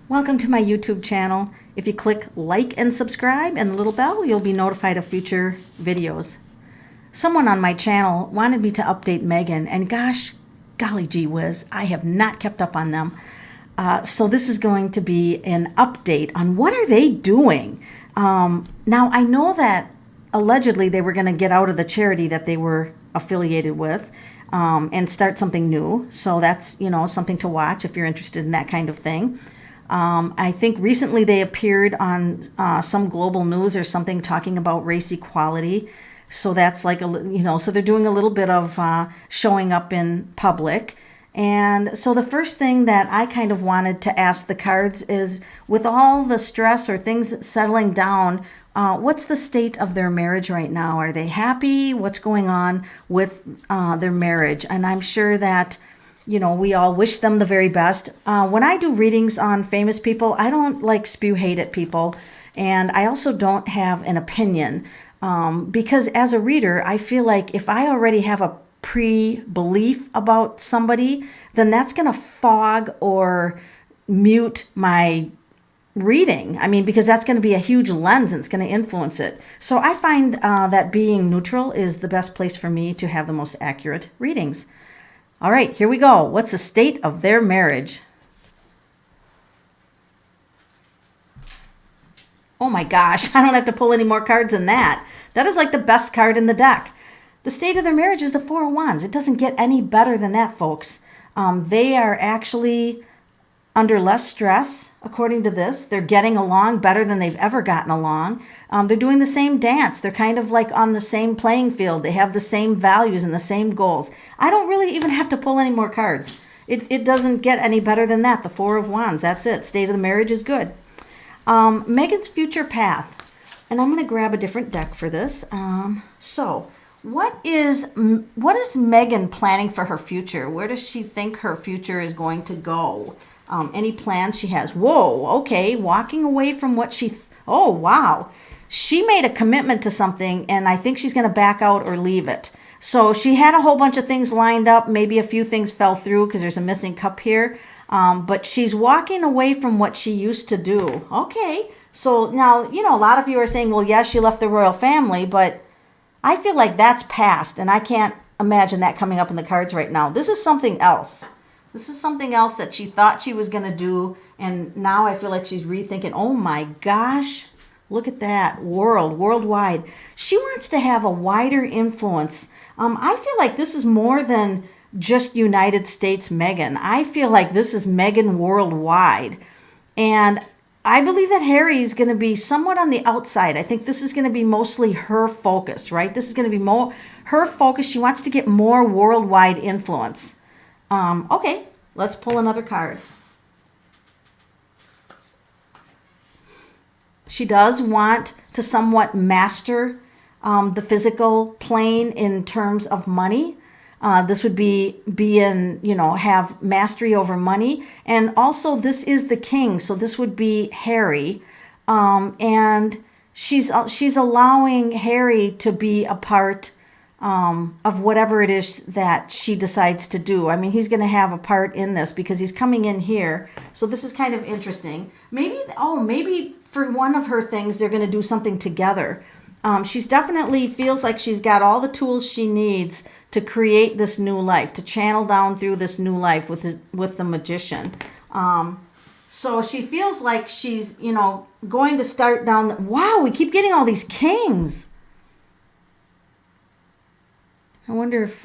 Welcome to my YouTube channel. If you click like and subscribe and the little bell, you'll be notified of future videos. Someone on my channel wanted me to update Meghan, and gosh, golly gee whiz, I have not kept up on them. So this is going to be an update on what are they doing. Now I know that allegedly they were going to get out of the charity that they were affiliated with and start something new. So that's, something to watch if you're interested in that kind of thing. I think recently they appeared on some global news or something talking about race equality. So that's like, so they're doing a little bit of showing up in public. And so the first thing that I kind of wanted to ask the cards is, with all the stress or things settling down, what's the state of their marriage right now? Are they happy? What's going on with their marriage? And I'm sure that, we all wish them the very best. When I do readings on famous people, I don't like spew hate at people. And I also don't have an opinion because as a reader, I feel like if I already have a pre-belief about somebody, then that's going to fog or mute my reading. Because that's going to be a huge lens and it's going to influence it. So I find that being neutral is the best place for me to have the most accurate readings. All right, here we go. What's the state of their marriage? Oh my gosh, I don't have to pull any more cards than that. That is like the best card in the deck. The state of their marriage is the Four of Wands. It doesn't get any better than that, folks. They are actually under less stress, according to this. They're getting along better than they've ever gotten along. They're doing the same dance. They're kind of like on the same playing field. They have the same values and the same goals. I don't really even have to pull any more cards. It doesn't get any better than that. The Four of Wands, that's it. State of the marriage is good. Meghan's future path. And I'm going to grab a different deck for this. What is Meghan planning for her future? Where does she think her future is going to go? Any plans she has? Whoa, okay, walking away from what oh, wow. She made a commitment to something, and I think she's going to back out or leave it. So she had a whole bunch of things lined up. Maybe a few things fell through because there's a missing cup here. But she's walking away from what she used to do. Okay, so now, a lot of you are saying, well, yes, she left the royal family, but I feel like that's past, and I can't imagine that coming up in the cards right now. This is something else. This is something else that she thought she was going to do, and now I feel like she's rethinking, oh my gosh, look at that, worldwide. She wants to have a wider influence. I feel like this is more than just United States Meghan. I feel like this is Meghan worldwide. And I believe that Harry is going to be somewhat on the outside. I think this is going to be mostly her focus, right? This is going to be more her focus. She wants to get more worldwide influence. Okay, let's pull another card. She does want to somewhat master the physical plane in terms of money. This would be in, have mastery over money. And also this is the king. So this would be Harry. And she's allowing Harry to be a part of whatever it is that she decides to do. He's going to have a part in this because he's coming in here. So this is kind of interesting. Maybe for one of her things, they're going to do something together. She's definitely feels like she's got all the tools she needs to create this new life, to channel down through this new life with the magician. So she feels like she's, going to start down. Wow, we keep getting all these kings. I wonder if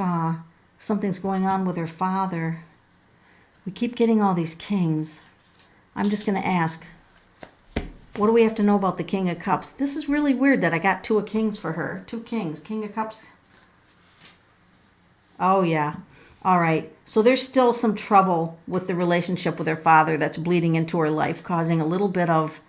something's going on with her father. We keep getting all these kings. I'm just going to ask, what do we have to know about the King of Cups? This is really weird that I got two of kings for her. Two kings. King of Cups. Oh, yeah. All right. So there's still some trouble with the relationship with her father that's bleeding into her life, causing a little bit of,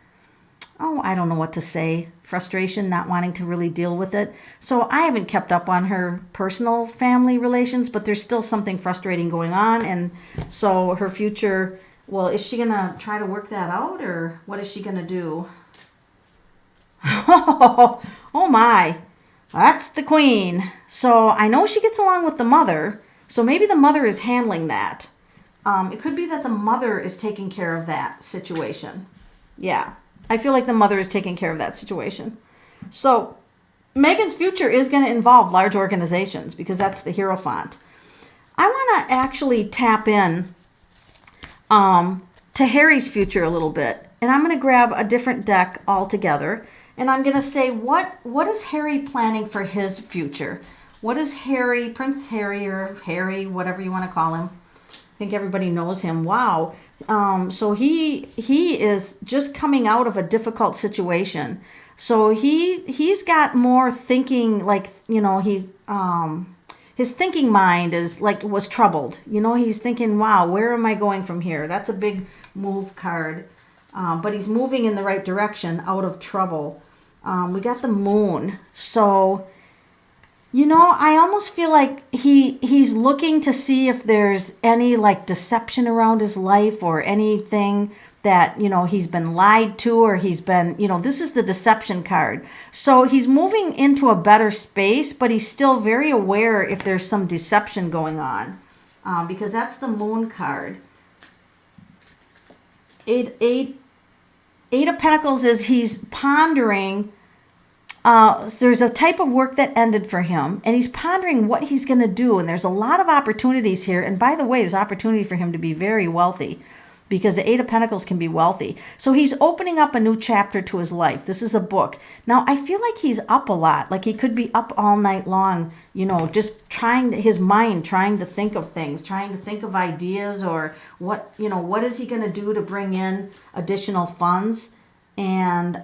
I don't know what to say, frustration, not wanting to really deal with it. So I haven't kept up on her personal family relations, but there's still something frustrating going on. And so her future, well, is she going to try to work that out, or what is she going to do? Oh my. That's the queen. So I know she gets along with the mother. So maybe the mother is handling that. It could be that the mother is taking care of that situation. Yeah, I feel like the mother is taking care of that situation. So Meghan's future is going to involve large organizations because that's the Hierophant. I want to actually tap in to Harry's future a little bit. And I'm going to grab a different deck altogether. And I'm going to say, what is Harry planning for his future? What is Harry, Prince Harry, or Harry, whatever you want to call him? I think everybody knows him. Wow. So he is just coming out of a difficult situation. So he's got more thinking, like, his thinking mind was troubled. He's thinking, wow, where am I going from here? That's a big move card. But he's moving in the right direction out of trouble. We got the Moon. So, I almost feel like he's looking to see if there's any deception around his life or anything that, he's been lied to, or he's been, this is the deception card. So he's moving into a better space, but he's still very aware if there's some deception going on, because that's the Moon card. Eight of Pentacles is he's pondering. There's a type of work that ended for him, and he's pondering what he's going to do. And there's a lot of opportunities here. And by the way, there's opportunity for him to be very wealthy, because the Eight of Pentacles can be wealthy. So he's opening up a new chapter to his life. This is a book. Now, I feel like he's up a lot. Like he could be up all night long, just trying to think of things, trying to think of ideas, or what is he going to do to bring in additional funds. And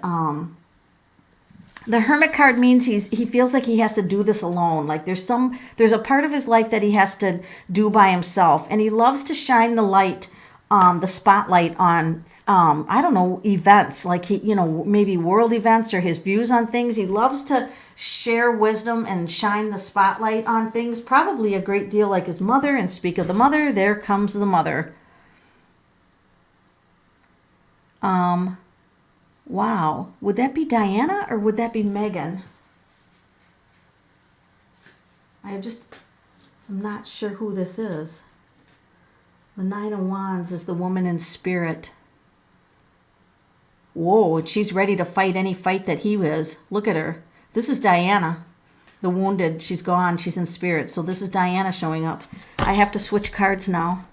the Hermit card means he feels like he has to do this alone. Like there's a part of his life that he has to do by himself. And he loves to shine the light, the spotlight on, I don't know, events, like maybe world events or his views on things. He loves to share wisdom and shine the spotlight on things, probably a great deal like his mother. And speak of the mother, there comes the mother. Wow. Would that be Diana or would that be Meghan? I'm not sure who this is. The Nine of Wands is the woman in spirit. Whoa, and she's ready to fight any fight that he is. Look at her. This is Diana, the wounded. She's gone. She's in spirit. So this is Diana showing up. I have to switch cards now.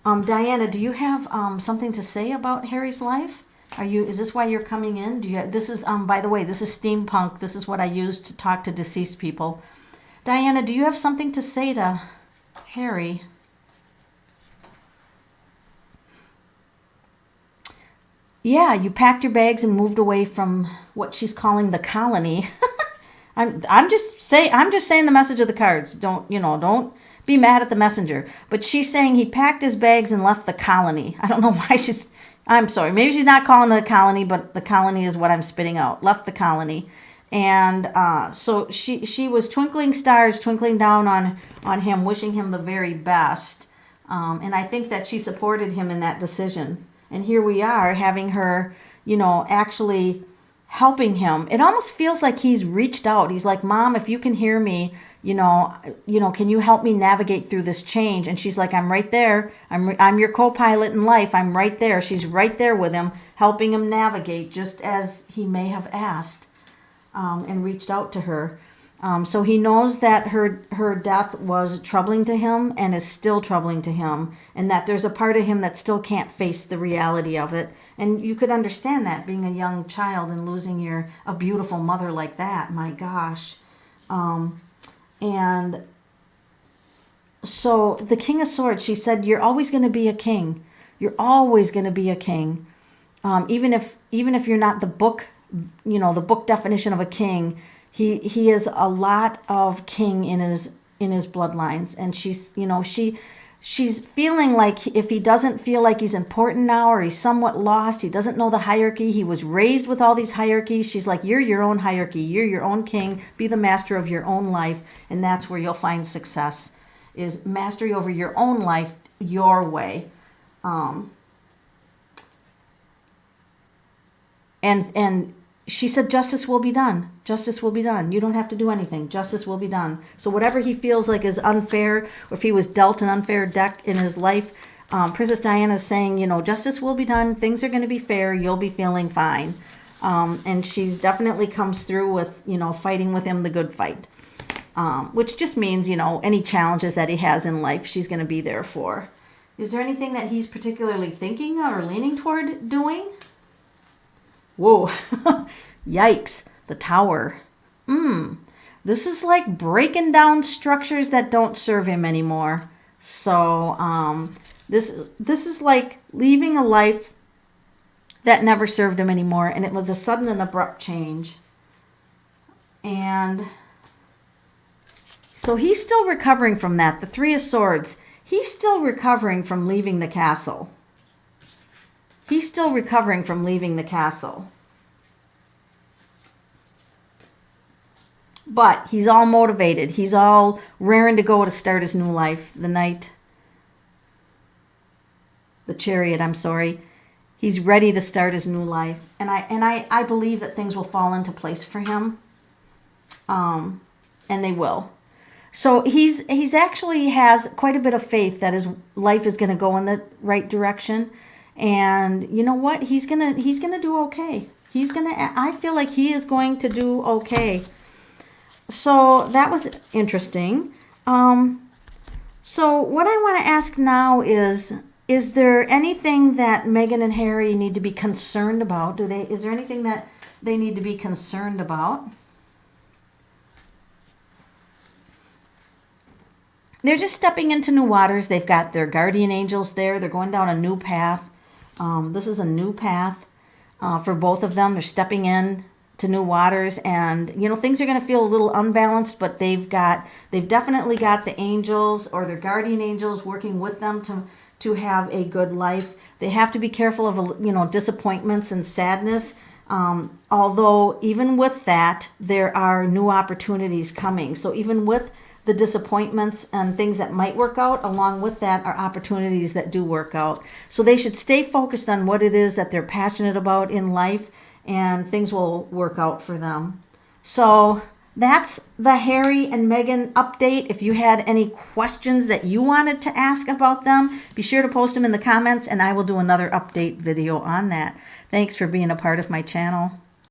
Diana, do you have something to say about Harry's life? Is this why you're coming in? This is, by the way, this is steampunk. This is what I use to talk to deceased people. Diana, do you have something to say to Harry? Yeah, you packed your bags and moved away from what she's calling the colony. I'm just saying the message of the cards. Don't be mad at the messenger. But she's saying he packed his bags and left the colony. I don't know why I'm sorry. Maybe she's not calling it a colony, but the colony is what I'm spitting out. Left the colony. And so she was twinkling stars, twinkling down on him, wishing him the very best. And I think that she supported him in that decision. And here we are having her, actually helping him. It almost feels like he's reached out. He's like, Mom, if you can hear me, can you help me navigate through this change? And she's like, I'm right there. I'm your co-pilot in life. I'm right there. She's right there with him, helping him navigate, just as he may have asked and reached out to her. So he knows that her death was troubling to him and is still troubling to him, and that there's a part of him that still can't face the reality of it. And you could understand that, being a young child and losing a beautiful mother like that. My gosh. And so the King of Swords, she said, you're always going to be a king. You're always going to be a king. Even if you're not the book definition of a king, he is a lot of king in his bloodlines. And she's feeling like if he doesn't feel like he's important now, or he's somewhat lost, he doesn't know the hierarchy, he was raised with all these hierarchies, she's like, you're your own hierarchy, you're your own king, be the master of your own life, and that's where you'll find success, is mastery over your own life, your way. And she said, justice will be done. Justice will be done. You don't have to do anything. Justice will be done. So whatever he feels like is unfair, or if he was dealt an unfair deck in his life, Princess Diana is saying, you know, justice will be done. Things are going to be fair. You'll be feeling fine. And she's definitely comes through with, you know, fighting with him the good fight. Which just means, you know, any challenges that he has in life, she's going to be there for. Is there anything that he's particularly thinking or leaning toward doing? Whoa. Yikes. The Tower. This is like breaking down structures that don't serve him anymore. So this is like leaving a life that never served him anymore, and it was a sudden and abrupt change. And so he's still recovering from that. The Three of Swords. He's still recovering from leaving the castle. He's still recovering from leaving the castle. But he's all motivated. He's all raring to go to start his new life. The Knight. The Chariot, I'm sorry. He's ready to start his new life. And I believe that things will fall into place for him. And they will. So he's actually has quite a bit of faith that his life is going to go in the right direction, and you know what? He's gonna do okay. I feel like he is going to do okay. So that was interesting. So what I want to ask now is there anything that Meghan and Harry need to be concerned about? Is there anything that they need to be concerned about? They're just stepping into new waters. They've got their guardian angels there. They're going down a new path. This is a new path for both of them. They're stepping in to new waters, and you know things are going to feel a little unbalanced, but they've definitely got the angels or their guardian angels working with them to have a good life. They have to be careful of disappointments and sadness. Although even with that, there are new opportunities coming. So even with the disappointments and things that might work out, along with that are opportunities that do work out. So they should stay focused on what it is that they're passionate about in life, and things will work out for them. So that's the Harry and Meghan update. If you had any questions that you wanted to ask about them, be sure to post them in the comments, and I will do another update video on that. Thanks for being a part of my channel.